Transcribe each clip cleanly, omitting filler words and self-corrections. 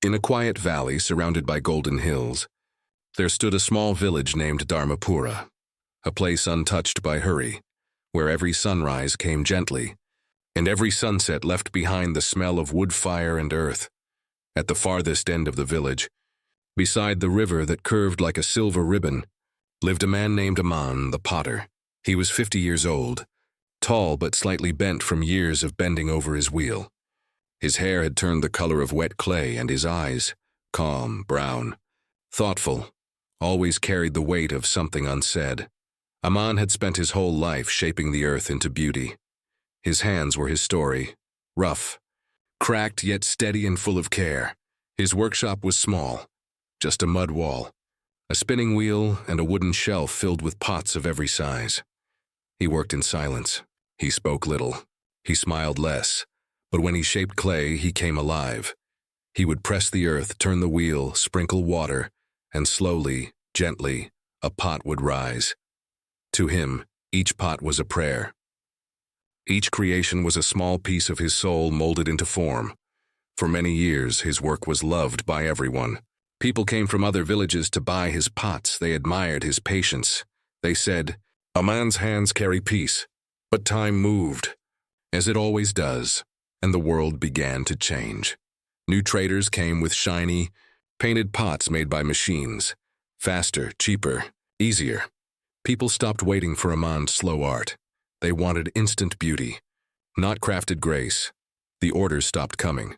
In a quiet valley surrounded by golden hills, there stood a small village named Dharmapura, a place untouched by hurry, where every sunrise came gently, and every sunset left behind the smell of wood fire and earth. At the farthest end of the village, beside the river that curved like a silver ribbon, lived a man named Aman, the potter. He was 50 years old, tall but slightly bent from years of bending over his wheel. His hair had turned the color of wet clay, and his eyes, calm, brown, thoughtful, always carried the weight of something unsaid. Aman had spent his whole life shaping the earth into beauty. His hands were his story, rough, cracked yet steady and full of care. His workshop was small, just a mud wall, a spinning wheel, and a wooden shelf filled with pots of every size. He worked in silence. He spoke little. He smiled less. But when he shaped clay, he came alive. He would press the earth, turn the wheel, sprinkle water, and slowly, gently, a pot would rise. To him, each pot was a prayer. Each creation was a small piece of his soul molded into form. For many years, his work was loved by everyone. People came from other villages to buy his pots. They admired his patience. They said, "Aman's hands carry peace." But time moved, as it always does, and the world began to change. New traders came with shiny, painted pots made by machines. Faster, cheaper, easier. People stopped waiting for Aman's slow art. They wanted instant beauty, not crafted grace. The orders stopped coming.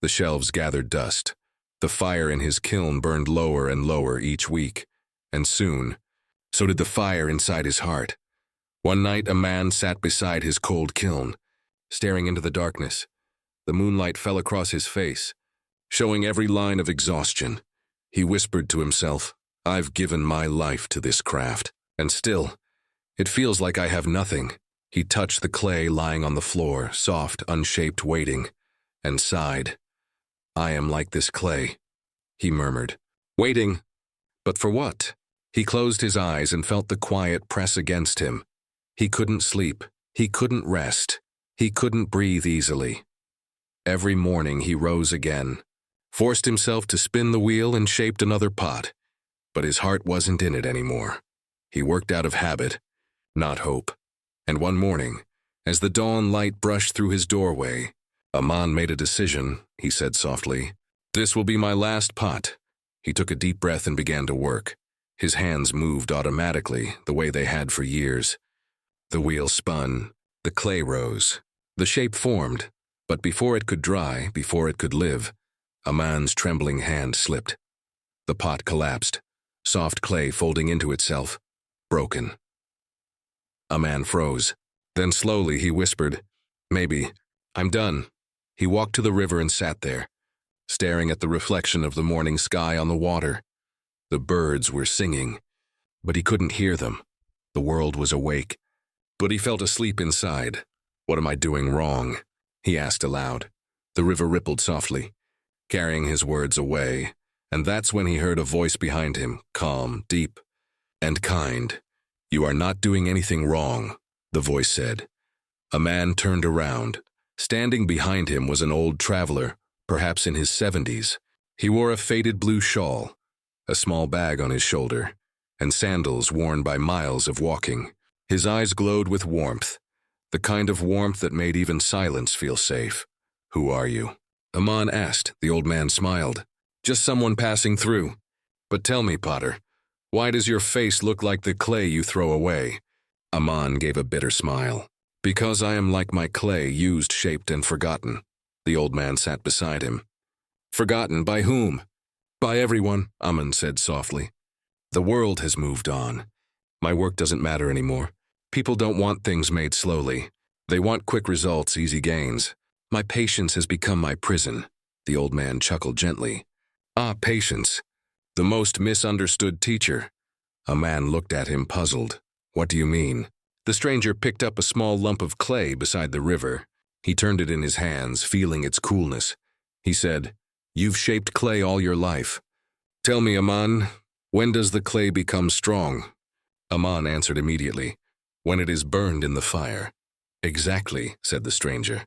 The shelves gathered dust. The fire in his kiln burned lower and lower each week. And soon, so did the fire inside his heart. One night, a man sat beside his cold kiln, staring into the darkness. The moonlight fell across his face, showing every line of exhaustion. He whispered to himself, "I've given my life to this craft, and still, it feels like I have nothing." He touched the clay lying on the floor, soft, unshaped, waiting, and sighed. "I am like this clay," he murmured. "Waiting. But for what?" He closed his eyes and felt the quiet press against him. He couldn't sleep. He couldn't rest. He couldn't breathe easily. Every morning he rose again, forced himself to spin the wheel and shaped another pot. But his heart wasn't in it anymore. He worked out of habit, not hope. And one morning, as the dawn light brushed through his doorway, Aman made a decision. He said softly, "This will be my last pot." He took a deep breath and began to work. His hands moved automatically, the way they had for years. The wheel spun, the clay rose, the shape formed, but before it could dry, before it could live, Aman's trembling hand slipped. The pot collapsed, soft clay folding into itself, broken. Aman froze. Then slowly he whispered, "Maybe, I'm done." He walked to the river and sat there, staring at the reflection of the morning sky on the water. The birds were singing, but he couldn't hear them. The world was awake, but he felt asleep inside. "What am I doing wrong?" he asked aloud. The river rippled softly, carrying his words away, and that's when he heard a voice behind him, calm, deep, and kind. "You are not doing anything wrong," the voice said. A man turned around. Standing behind him was an old traveler, perhaps in his 70s. He wore a faded blue shawl, a small bag on his shoulder, and sandals worn by miles of walking. His eyes glowed with warmth, the kind of warmth that made even silence feel safe. "Who are you?" Aman asked. The old man smiled. "Just someone passing through. But tell me, Potter, why does your face look like the clay you throw away?" Aman gave a bitter smile. "Because I am like my clay, used, shaped, and forgotten." The old man sat beside him. "Forgotten by whom?" "By everyone," Aman said softly. "The world has moved on. My work doesn't matter anymore. People don't want things made slowly. They want quick results, easy gains. My patience has become my prison." The old man chuckled gently. "Ah, patience. The most misunderstood teacher." A man looked at him, puzzled. "What do you mean?" The stranger picked up a small lump of clay beside the river. He turned it in his hands, feeling its coolness. He said, "You've shaped clay all your life. Tell me, Aman, when does the clay become strong?" Aman answered immediately, "When it is burned in the fire." "Exactly," said the stranger.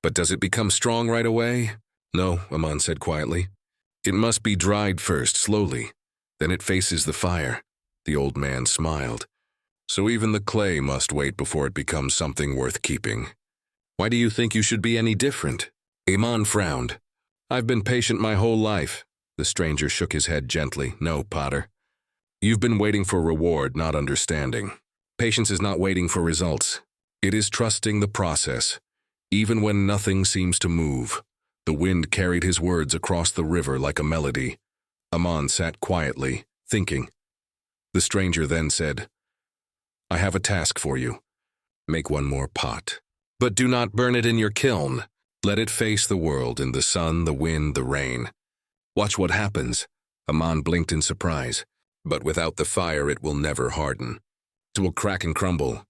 "But does it become strong right away?" "No," Aman said quietly. It must be dried first, slowly. Then it faces the fire. The old man smiled. So even the clay must wait before it becomes something worth keeping. Why do you think you should be any different? Aman frowned. I've been patient my whole life. The stranger shook his head gently. No, Potter. You've been waiting for reward, not understanding. Patience is not waiting for results. It is trusting the process, even when nothing seems to move. The wind carried his words across the river like a melody. Aman sat quietly, thinking. The stranger then said, I have a task for you. Make one more pot. But do not burn it in your kiln. Let it face the world in the sun, the wind, the rain. Watch what happens. Aman blinked in surprise. But without the fire it will never harden. It will crack and crumble.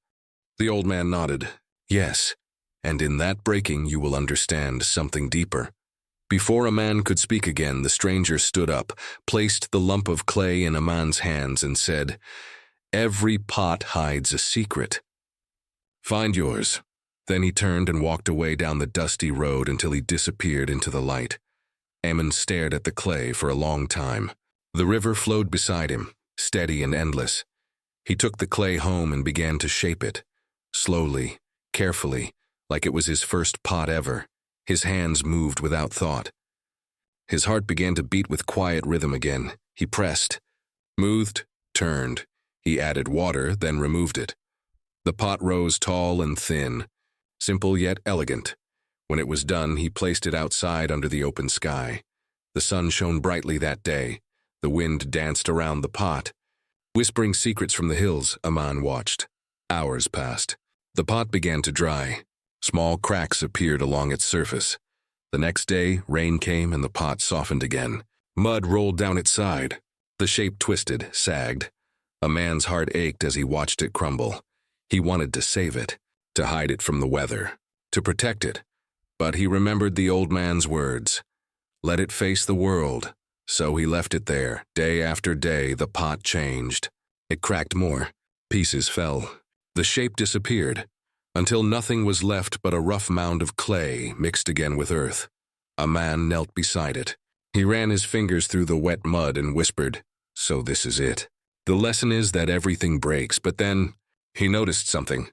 The old man nodded. Yes, and in that breaking you will understand something deeper. Before Aman could speak again, the stranger stood up, placed the lump of clay in Aman's hands and said, Every pot hides a secret. Find yours. Then he turned and walked away down the dusty road until he disappeared into the light. Aman stared at the clay for a long time. The river flowed beside him, steady and endless. He took the clay home and began to shape it, slowly, carefully, like it was his first pot ever. His hands moved without thought. His heart began to beat with quiet rhythm again. He pressed, smoothed, turned. He added water, then removed it. The pot rose tall and thin, simple yet elegant. When it was done, he placed it outside under the open sky. The sun shone brightly that day. The wind danced around the pot. Whispering secrets from the hills, Aman watched. Hours passed. The pot began to dry. Small cracks appeared along its surface. The next day, rain came and the pot softened again. Mud rolled down its side. The shape twisted, sagged. A man's heart ached as he watched it crumble. He wanted to save it, to hide it from the weather, to protect it. But he remembered the old man's words. Let it face the world. So he left it there. Day after day, the pot changed. It cracked more. Pieces fell. The shape disappeared, until nothing was left but a rough mound of clay mixed again with earth. A man knelt beside it. He ran his fingers through the wet mud and whispered, So this is it. The lesson is that everything breaks, but then he noticed something.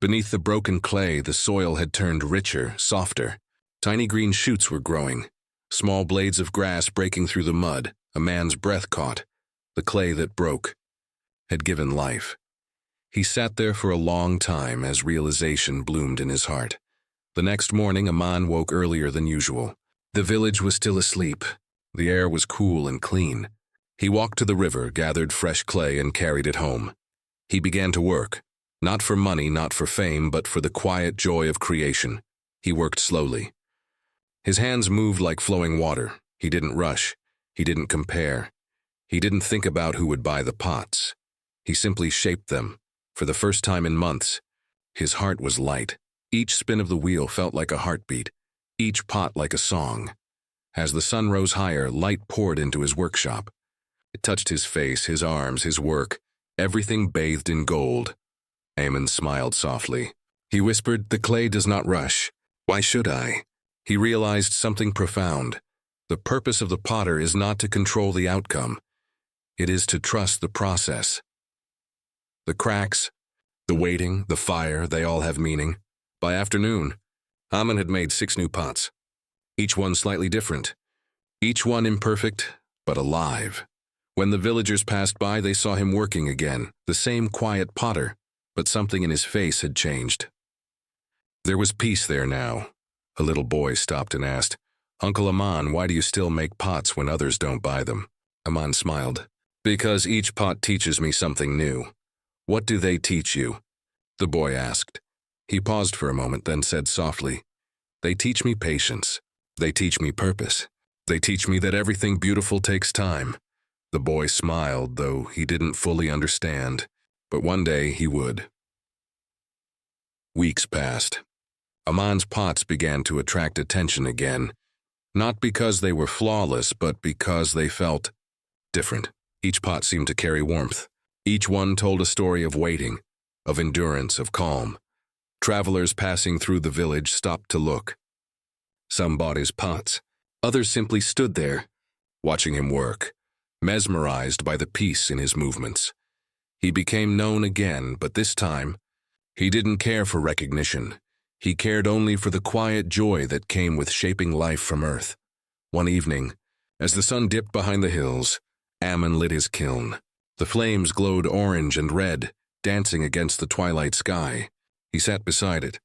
Beneath the broken clay, the soil had turned richer, softer. Tiny green shoots were growing. Small blades of grass breaking through the mud. A man's breath caught. The clay that broke had given life. He sat there for a long time as realization bloomed in his heart. The next morning, Aman woke earlier than usual. The village was still asleep. The air was cool and clean. He walked to the river, gathered fresh clay, and carried it home. He began to work. Not for money, not for fame, but for the quiet joy of creation. He worked slowly. His hands moved like flowing water. He didn't rush. He didn't compare. He didn't think about who would buy the pots. He simply shaped them. For the first time in months, his heart was light. Each spin of the wheel felt like a heartbeat, each pot like a song. As the sun rose higher, light poured into his workshop. It touched his face, his arms, his work, everything bathed in gold. Aman smiled softly. He whispered, The clay does not rush. Why should I? He realized something profound. The purpose of the potter is not to control the outcome. It is to trust the process. The cracks, the waiting, the fire, they all have meaning. By afternoon, Aman had made 6 new pots, each one slightly different, each one imperfect, but alive. When the villagers passed by, they saw him working again, the same quiet potter, but something in his face had changed. There was peace there now. A little boy stopped and asked, Uncle Aman, why do you still make pots when others don't buy them? Aman smiled. Because each pot teaches me something new. What do they teach you? The boy asked. He paused for a moment, then said softly, They teach me patience. They teach me purpose. They teach me that everything beautiful takes time. The boy smiled, though he didn't fully understand, but one day he would. Weeks passed. Aman's pots began to attract attention again, not because they were flawless, but because they felt different. Each pot seemed to carry warmth. Each one told a story of waiting, of endurance, of calm. Travelers passing through the village stopped to look. Some bought his pots. Others simply stood there, watching him work, mesmerized by the peace in his movements. He became known again, but this time, he didn't care for recognition. He cared only for the quiet joy that came with shaping life from earth. One evening, as the sun dipped behind the hills, Aman lit his kiln. The flames glowed orange and red, dancing against the twilight sky. He sat beside it,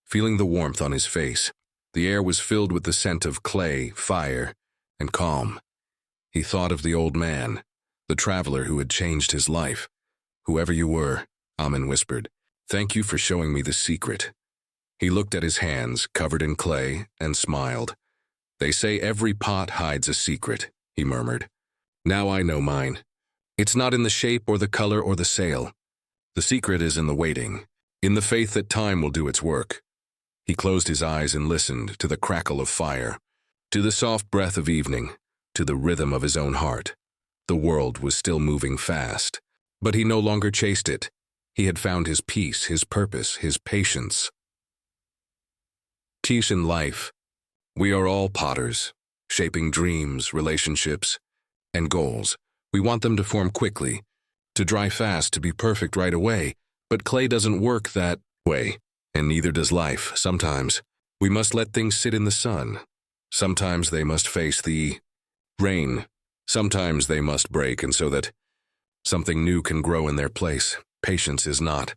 feeling the warmth on his face. The air was filled with the scent of clay, fire, and calm. He thought of the old man, the traveler who had changed his life. "Whoever you were," Aman whispered, "thank you for showing me the secret." He looked at his hands, covered in clay, and smiled. "They say every pot hides a secret," he murmured. "Now I know mine. It's not in the shape or the color or the sale. The secret is in the waiting, in the faith that time will do its work." He closed his eyes and listened to the crackle of fire, to the soft breath of evening, to the rhythm of his own heart. The world was still moving fast, but he no longer chased it. He had found his peace, his purpose, his patience. Peace in life. We are all potters, shaping dreams, relationships, and goals. We want them to form quickly, to dry fast, to be perfect right away. But clay doesn't work that way, and neither does life. Sometimes we must let things sit in the sun. Sometimes they must face the rain. Sometimes they must break, and so that something new can grow in their place. Patience is not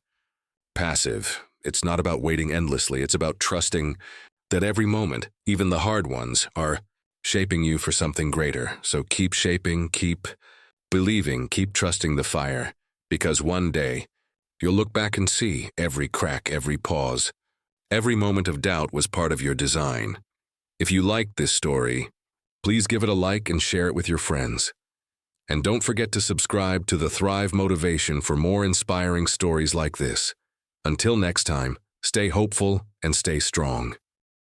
passive. It's not about waiting endlessly. It's about trusting that every moment, even the hard ones, are shaping you for something greater. So keep shaping, keep believing, keep trusting the fire, because one day you'll look back and see every crack, every pause, every moment of doubt was part of your design. If you liked this story, please give it a like and share it with your friends. And don't forget to subscribe to the Thrive Motivation for more inspiring stories like this. Until next time, stay hopeful and stay strong.